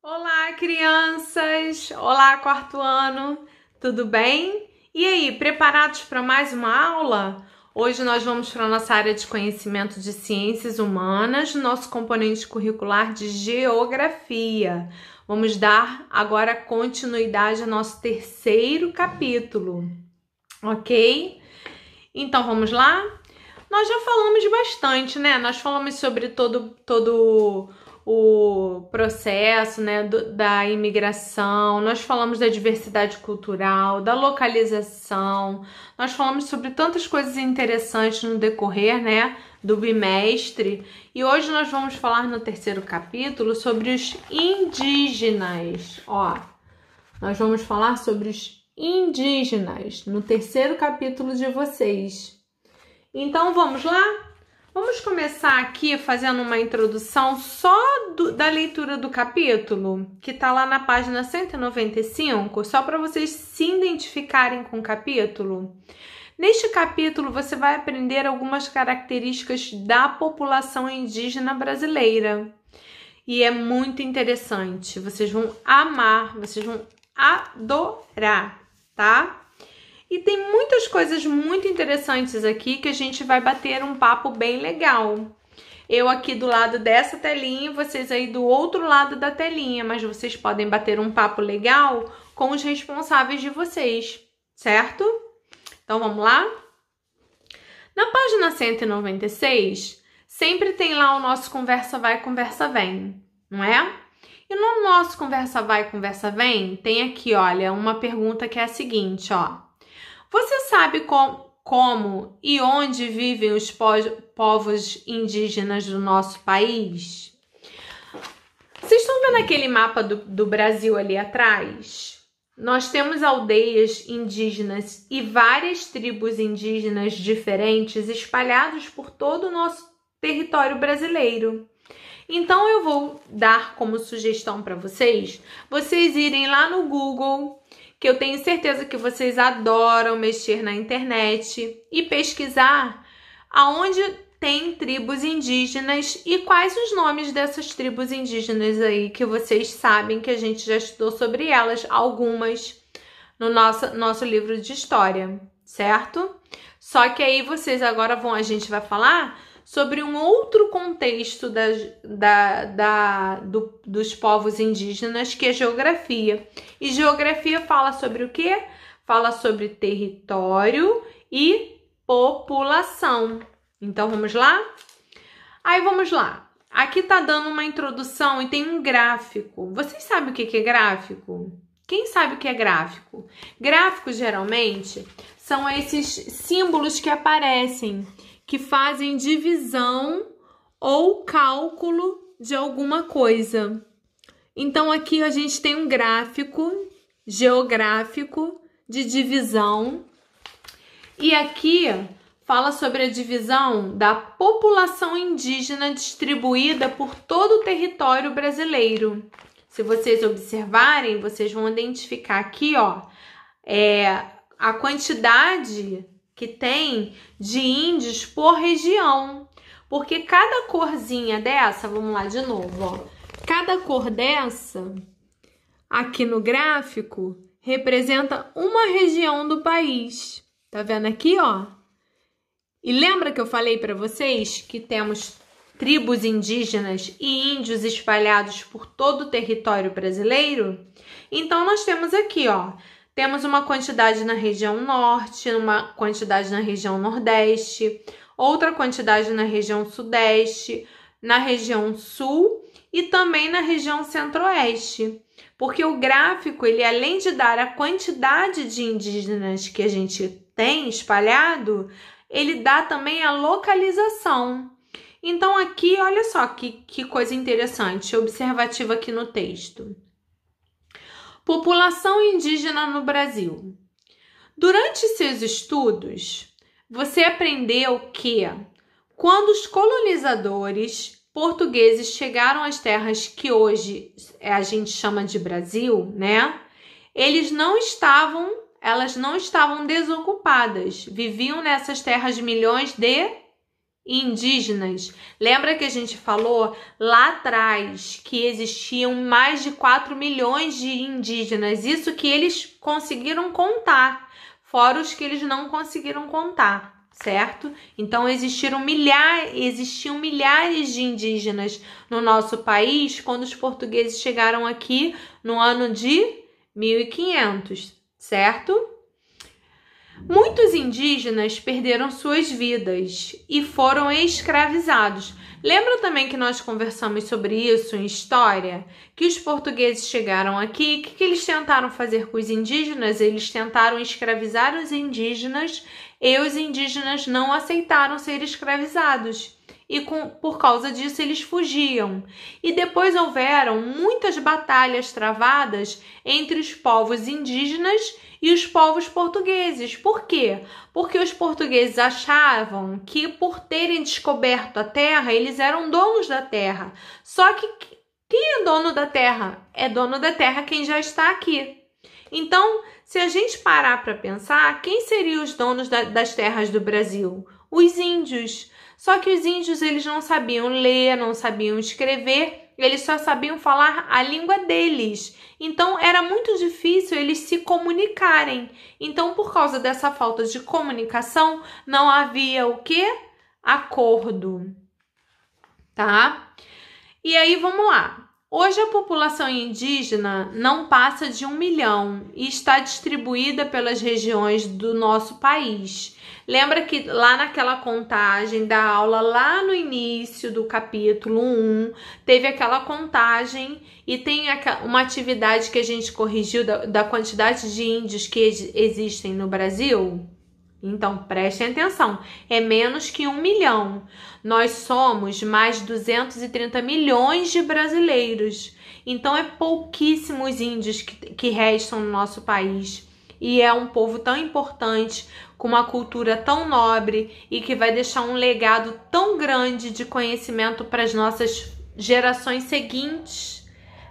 Olá, crianças! Olá, quarto ano! Tudo bem? E aí, preparados para mais uma aula? Hoje nós vamos para a nossa área de conhecimento de ciências humanas, nosso componente curricular de geografia. Vamos dar agora continuidade ao nosso terceiro capítulo, ok? Então vamos lá? Nós já falamos bastante, né? Nós falamos sobre todo o processo, né, da imigração, nós falamos da diversidade cultural, da localização, nós falamos sobre tantas coisas interessantes no decorrer, né, do bimestre, e hoje nós vamos falar no terceiro capítulo sobre os indígenas. Ó, nós vamos falar sobre os indígenas no terceiro capítulo de vocês. Então vamos lá? Vamos começar aqui fazendo uma introdução só da leitura do capítulo, que está lá na página 195, só para vocês se identificarem com o capítulo. Neste capítulo, você vai aprender algumas características da população indígena brasileira. E é muito interessante. Vocês vão amar, vocês vão adorar, tá? E tem muitas coisas muito interessantes aqui que a gente vai bater um papo bem legal. Eu aqui do lado dessa telinha e vocês aí do outro lado da telinha, mas vocês podem bater um papo legal com os responsáveis de vocês, certo? Então vamos lá? Na página 196, sempre tem lá o nosso conversa vai, conversa vem, não é? E no nosso conversa vai, conversa vem, tem aqui, olha, uma pergunta que é a seguinte, ó. Você sabe como e onde vivem os povos indígenas do nosso país? Vocês estão vendo aquele mapa do Brasil ali atrás? Nós temos aldeias indígenas e várias tribos indígenas diferentes espalhadas por todo o nosso território brasileiro. Então eu vou dar como sugestão para vocês irem lá no Google, que eu tenho certeza que vocês adoram mexer na internet, e pesquisar aonde tem tribos indígenas e quais os nomes dessas tribos indígenas aí que vocês sabem que a gente já estudou sobre elas, algumas no nosso livro de história, certo? Só que aí vocês agora a gente vai falar sobre um outro contexto dos povos indígenas, que é geografia. E geografia fala sobre o quê? Fala sobre território e população. Então, vamos lá? Aí, vamos lá. Aqui tá dando uma introdução e tem um gráfico. Vocês sabem o que é gráfico? Quem sabe o que é gráfico? Gráficos, geralmente, são esses símbolos que aparecem, que fazem divisão ou cálculo de alguma coisa. Então, aqui a gente tem um gráfico geográfico de divisão. E aqui fala sobre a divisão da população indígena distribuída por todo o território brasileiro. Se vocês observarem, vocês vão identificar aqui, ó, a quantidade que tem de índios por região. Porque cada corzinha dessa, vamos lá de novo, ó. Cada cor dessa, aqui no gráfico, representa uma região do país. Tá vendo aqui, ó? E lembra que eu falei para vocês que temos tribos indígenas e índios espalhados por todo o território brasileiro? Então, nós temos aqui, ó, temos uma quantidade na região norte, uma quantidade na região nordeste, outra quantidade na região sudeste, na região sul e também na região centro-oeste. Porque o gráfico, ele além de dar a quantidade de indígenas que a gente tem espalhado, ele dá também a localização. Então aqui, olha só que coisa interessante, observativa aqui no texto. População indígena no Brasil. Durante seus estudos, você aprendeu que, quando os colonizadores portugueses chegaram às terras que hoje a gente chama de Brasil, né? Elas não estavam desocupadas. Viviam nessas terras milhões de indígenas. Lembra que a gente falou lá atrás que existiam mais de 4 milhões de indígenas? Isso que eles conseguiram contar, fora os que eles não conseguiram contar, certo? Então existiam milhares de indígenas no nosso país quando os portugueses chegaram aqui no ano de 1500, certo? Muitos indígenas perderam suas vidas e foram escravizados. Lembra também que nós conversamos sobre isso em história? Que os portugueses chegaram aqui, o que eles tentaram fazer com os indígenas? Eles tentaram escravizar os indígenas e os indígenas não aceitaram ser escravizados. E por causa disso eles fugiam. E depois houveram muitas batalhas travadas entre os povos indígenas e os povos portugueses. Por quê? Porque os portugueses achavam que por terem descoberto a terra, eles eram donos da terra. Só que quem é dono da terra? É dono da terra quem já está aqui. Então, se a gente parar para pensar, quem seriam os donos das terras do Brasil? Os índios. Só que os índios eles não sabiam ler, não sabiam escrever, eles só sabiam falar a língua deles. Então era muito difícil eles se comunicarem. Então, por causa dessa falta de comunicação, não havia o quê? Acordo. Tá? E aí, vamos lá. Hoje a população indígena não passa de 1 milhão e está distribuída pelas regiões do nosso país. Lembra que lá naquela contagem da aula, lá no início do capítulo 1, teve aquela contagem e tem uma atividade que a gente corrigiu da quantidade de índios que existem no Brasil? Então, prestem atenção, é menos que 1 milhão. Nós somos mais de 230 milhões de brasileiros. Então, é pouquíssimos índios que restam no nosso país. E é um povo tão importante, com uma cultura tão nobre e que vai deixar um legado tão grande de conhecimento para as nossas gerações seguintes.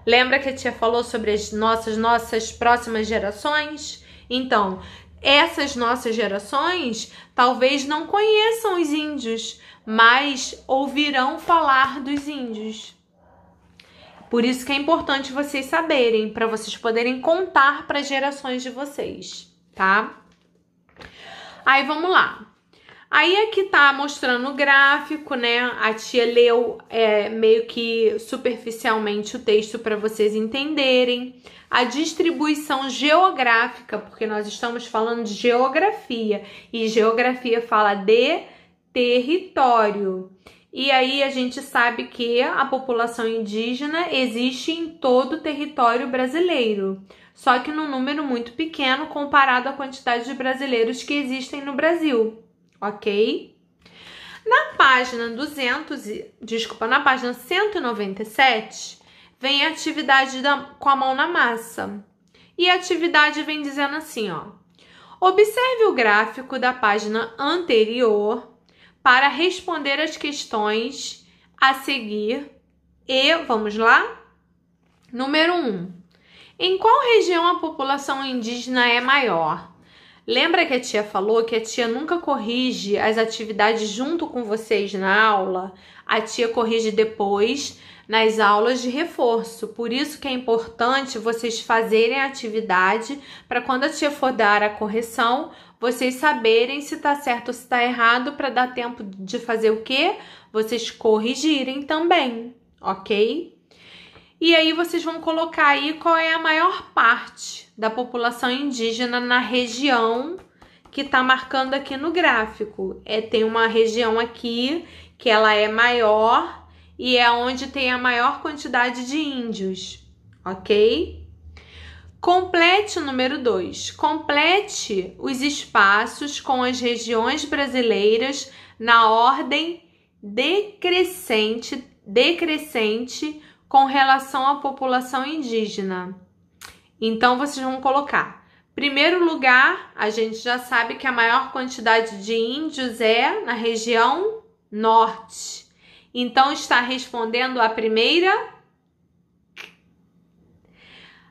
Lembra que a tia falou sobre as nossas próximas gerações? Então, essas nossas gerações talvez não conheçam os índios, mas ouvirão falar dos índios. Por isso que é importante vocês saberem, para vocês poderem contar para as gerações de vocês, tá? Aí vamos lá. Aí aqui tá mostrando o gráfico, né? A tia leu meio que superficialmente o texto para vocês entenderem. A distribuição geográfica, porque nós estamos falando de geografia, e geografia fala de território. E aí a gente sabe que a população indígena existe em todo o território brasileiro, só que num número muito pequeno comparado à quantidade de brasileiros que existem no Brasil, ok? Na página 197, vem a atividade com a mão na massa. E a atividade vem dizendo assim, ó. Observe o gráfico da página anterior para responder as questões a seguir. E, vamos lá? Número 1. Em qual região a população indígena é maior? Lembra que a tia falou que a tia nunca corrige as atividades junto com vocês na aula? A tia corrige depois nas aulas de reforço. Por isso que é importante vocês fazerem a atividade para quando a tia for dar a correção, vocês saberem se está certo ou se está errado, para dar tempo de fazer o quê? Vocês corrigirem também, ok? E aí vocês vão colocar aí qual é a maior parte da população indígena na região que está marcando aqui no gráfico. Tem uma região aqui que ela é maior e é onde tem a maior quantidade de índios, ok? Complete o número 2. Complete os espaços com as regiões brasileiras na ordem decrescente com relação à população indígena. Então, vocês vão colocar. Primeiro lugar, a gente já sabe que a maior quantidade de índios é na região norte. Então, está respondendo a primeira.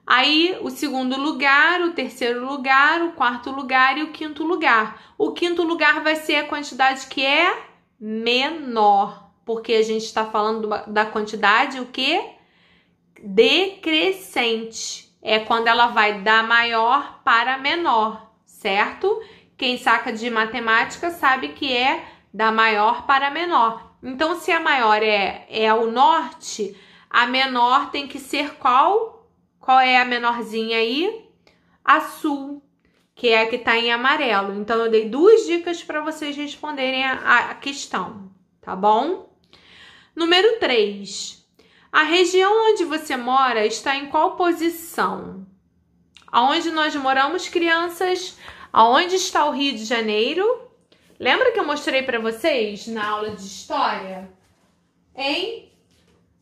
Aí, o segundo lugar, o terceiro lugar, o quarto lugar e o quinto lugar. O quinto lugar vai ser a quantidade que é menor, porque a gente está falando da quantidade, o quê? Decrescente. É quando ela vai da maior para menor, certo? Quem saca de matemática sabe que é da maior para menor. Então, se a maior é o norte, a menor tem que ser qual? Qual é a menorzinha aí? A sul, que é a que está em amarelo. Então, eu dei 2 dicas para vocês responderem a questão, tá bom? Número 3. A região onde você mora está em qual posição? Aonde nós moramos, crianças? Aonde está o Rio de Janeiro? Lembra que eu mostrei para vocês na aula de história? Hein?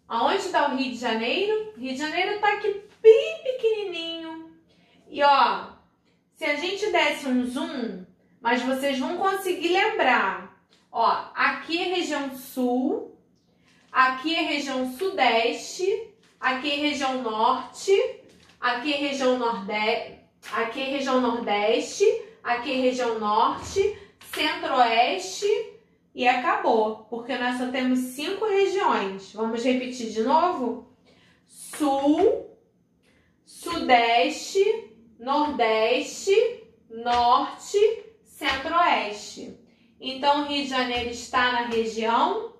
Aonde está o Rio de Janeiro? O Rio de Janeiro está aqui bem pequenininho. E ó, se a gente desse um zoom, mas vocês vão conseguir lembrar. Ó, aqui é região sul, aqui é região sudeste, aqui é região norte, aqui é região nordeste, aqui é região nordeste, aqui é região norte, centro-oeste e acabou, porque nós só temos 5 regiões. Vamos repetir de novo? Sul, sudeste, nordeste, norte, centro-oeste. Então, o Rio de Janeiro está na região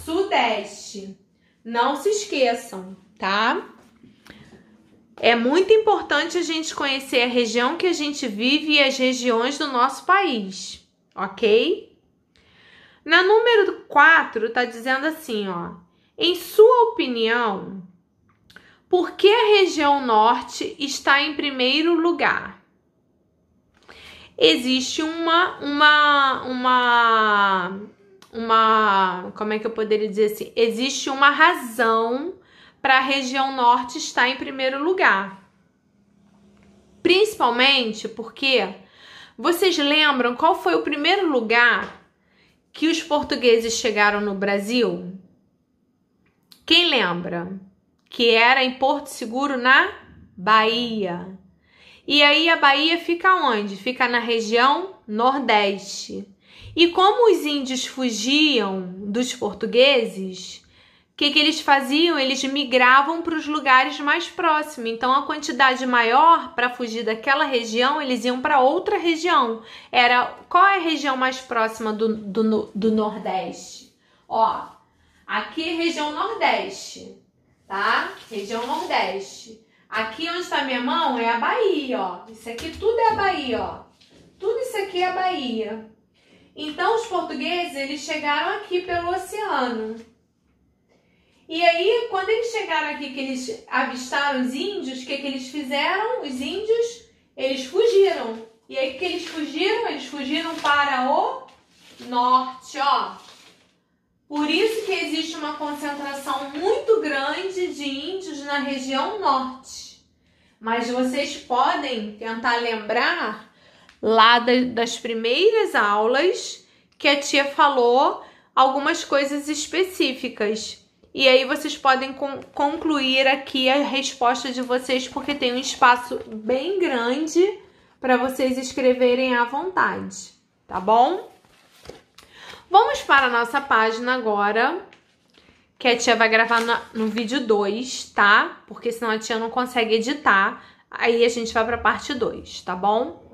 sudeste. Não se esqueçam, tá? É muito importante a gente conhecer a região que a gente vive e as regiões do nosso país, ok? Na número 4, tá dizendo assim, ó. Em sua opinião, por que a região norte está em primeiro lugar? Existe como é que eu poderia dizer assim? Existe uma razão para a região norte estar em primeiro lugar. Principalmente porque vocês lembram qual foi o primeiro lugar que os portugueses chegaram no Brasil? Quem lembra? Que era em Porto Seguro, na Bahia. E aí a Bahia fica onde? Fica na região nordeste. E como os índios fugiam dos portugueses, o que eles faziam? Eles migravam para os lugares mais próximos. Então, a quantidade maior, para fugir daquela região, eles iam para outra região. Qual é a região mais próxima do Nordeste? Ó, aqui é região Nordeste, tá? Região Nordeste. Aqui onde está minha mão é a Bahia, ó. Isso aqui tudo é a Bahia, ó. Tudo isso aqui é a Bahia. Então, os portugueses, eles chegaram aqui pelo oceano. E aí, quando eles chegaram aqui, que eles avistaram os índios, o que eles fizeram? Os índios, eles fugiram. E aí, o que eles fugiram? Eles fugiram para o norte, ó. Por isso que existe uma concentração muito grande de índios na região norte. Mas vocês podem tentar lembrar lá das primeiras aulas que a tia falou algumas coisas específicas. E aí vocês podem concluir aqui a resposta de vocês, porque tem um espaço bem grande para vocês escreverem à vontade, tá bom? Vamos para a nossa página agora, que a tia vai gravar no vídeo 2, tá? Porque senão a tia não consegue editar. Aí a gente vai para a parte 2, tá bom?